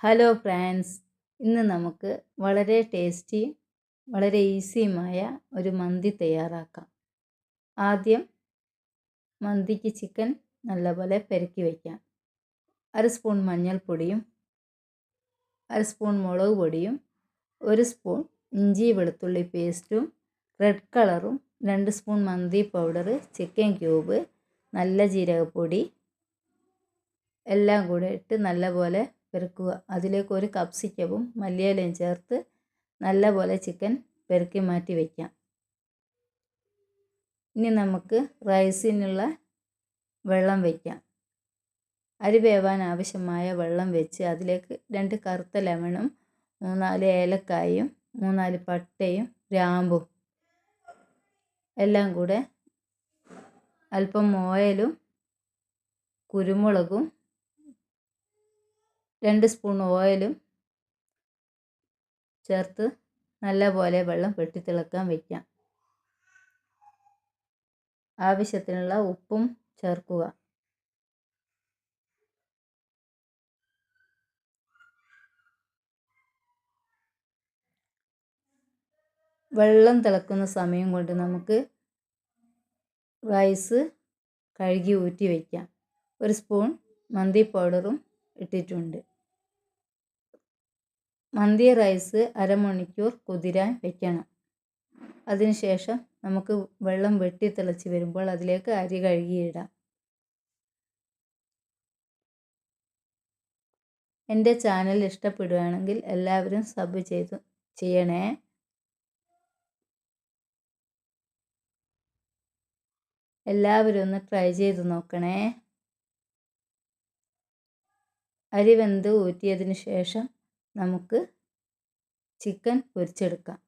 Hello friends, ഇന്ന് നമുക്ക് വളരെ ടേസ്റ്റിയും വളരെ ഈസിയുമായ ഒരു മന്തി തയ്യാറാക്കാം. ആദ്യം മന്തിക്ക് ചിക്കൻ നല്ലപോലെ പെരക്കി വയ്ക്കാം. 1 സ്പൂൺ മഞ്ഞൾപ്പൊടിയും 1 സ്പൂൺ മുളക് പൊടിയും 1 സ്പൂൺ ഇഞ്ചി വെളുത്തുള്ളി പേസ്റ്റും റെഡ് കളറും 2 സ്പൂൺ മന്തി പൗഡർ, ചിക്കൻ ക്യൂബ്, നല്ല ജീരകപ്പൊടി എല്ലാം കൂടെ ഇട്ട് നല്ലപോലെ പെരക്കുക. അതിലേക്ക് ഒരു കപ്സിക്കവും മല്ലിയിലയും ചേർത്ത് നല്ലപോലെ ചിക്കൻ പെരക്കി മാറ്റി വയ്ക്കാം. ഇനി നമുക്ക് റൈസിനുള്ള വെള്ളം വയ്ക്കാം. അരി വേവാൻ ആവശ്യമായ വെള്ളം വെച്ച് അതിലേക്ക് 2 കറുത്ത ലെമണും 3-4 ഏലക്കായും 3-4 പട്ടയും ഗ്രാമ്പും എല്ലാം കൂടെ അല്പം ഓയിലും കുരുമുളകും 2 സ്പൂൺ ഓയിലും ചേർത്ത് നല്ലപോലെ വെള്ളം വെട്ടിത്തിളക്കാൻ വയ്ക്കാം. ആവശ്യത്തിനുള്ള ഉപ്പും ചേർക്കുക. വെള്ളം തിളക്കുന്ന സമയം കൊണ്ട് നമുക്ക് റൈസ് കഴുകി ഊറ്റി വയ്ക്കാം. 1 സ്പൂൺ മന്തി പൗഡറും ഇട്ടിട്ടുണ്ട്. മന്തി റൈസ് അരമണിക്കൂർ കുതിരാൻ വയ്ക്കണം. അതിനുശേഷം നമുക്ക് വെള്ളം വെട്ടി തിളച്ച് വരുമ്പോൾ അതിലേക്ക് അരി കഴുകിയിടാം. എൻ്റെ ചാനൽ ഇഷ്ടപ്പെടുകയാണെങ്കിൽ എല്ലാവരും സബ് ചെയ്യണേ. എല്ലാവരും ഒന്ന് ട്രൈ ചെയ്ത് നോക്കണേ. അരി വെന്ത് ഊറ്റിയതിന് ശേഷം നമുക്ക് ചിക്കൻ പൊരിച്ചെടുക്കാം.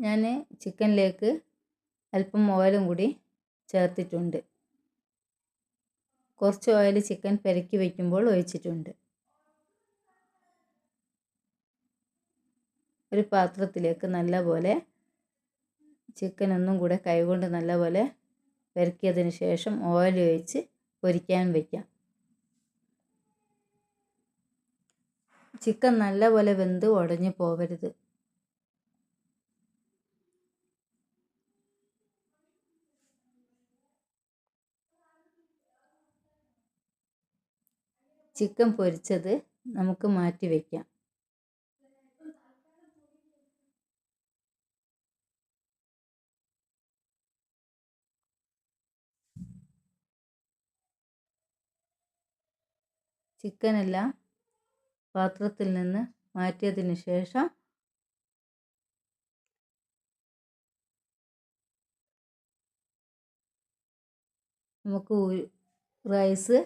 ഞാൻ ചിക്കനിലേക്ക് അല്പം ഓയിലും കൂടി ചേർത്തിട്ടുണ്ട്. കുറച്ച് ഓയിൽ ചിക്കൻ പെരക്കി വയ്ക്കുമ്പോൾ ഒഴിച്ചിട്ടുണ്ട്. ഒരു പാത്രത്തിലേക്ക് നല്ലപോലെ ചിക്കൻ ഒന്നും കൂടെ കൈകൊണ്ട് നല്ലപോലെ പെരക്കിയതിന് ശേഷം ഓയിൽ ഒഴിച്ച് പൊരിക്കാൻ വയ്ക്കാം. ചിക്കൻ നല്ലപോലെ വെന്ത് ഉടഞ്ഞു പോവരുത്. ചിക്കൻ പൊരിച്ചത് നമുക്ക് മാറ്റി വയ്ക്കാം. ചിക്കനെല്ലാം പാത്രത്തിൽ നിന്ന് മാറ്റിയതിന് ശേഷം നമുക്ക് റൈസ്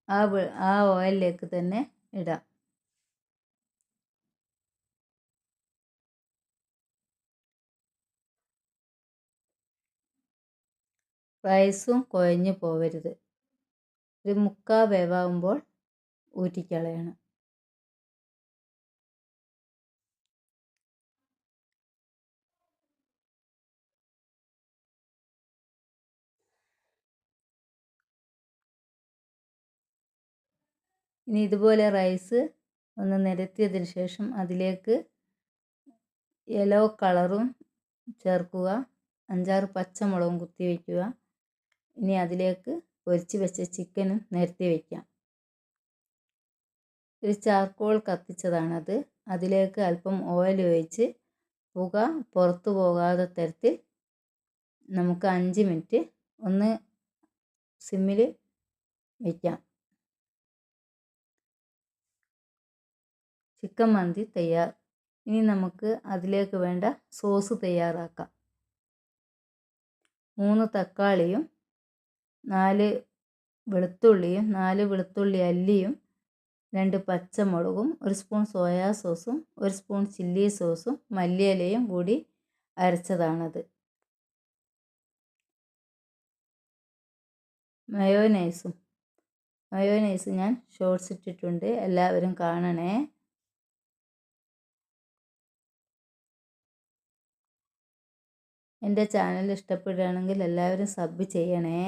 ആ ഓയിലിലേക്ക് തന്നെ ഇടാം. റൈസും കുഴഞ്ഞു പോവരുത്. ഒരു 3/4 വേവാകുമ്പോൾ ഊറ്റിക്കളയണം. ഇനി ഇതുപോലെ റൈസ് ഒന്ന് നിരത്തിയതിന് ശേഷം അതിലേക്ക് യെല്ലോ കളറും ചേർക്കുക. 5-6 പച്ചമുളകും കുത്തി വയ്ക്കുക. ഇനി അതിലേക്ക് പൊരിച്ച് വെച്ച ചിക്കനും നിരത്തി വയ്ക്കാം. ഒരു ചാർക്കോൾ കത്തിച്ചതാണത്. അതിലേക്ക് അല്പം ഓയിൽ ഒഴിച്ച് പുക പുറത്തു പോകാതെ തരത്തിൽ നമുക്ക് 5 മിനിറ്റ് ഒന്ന് സിമ്മിൽ വയ്ക്കാം. ചിക്കൻ മന്തി തയ്യാർ. ഇനി നമുക്ക് അതിലേക്ക് വേണ്ട സോസ് തയ്യാറാക്കാം. 3 തക്കാളിയും 4 വെളുത്തുള്ളിയും 4 വെളുത്തുള്ളി അല്ലിയും 2 പച്ചമുളകും 1 സ്പൂൺ സോയാ സോസും 1 സ്പൂൺ ചില്ലി സോസും മല്ലിയിലയും കൂടി അരച്ചതാണത്. മയോനൈസ് ഞാൻ ഷോർട്സ് ഇട്ടിട്ടുണ്ട്. എല്ലാവരും കാണണേ. എൻ്റെ ചാനൽ ഇഷ്ടപ്പെടുകയാണെങ്കിൽ എല്ലാവരും സബ് ചെയ്യണേ.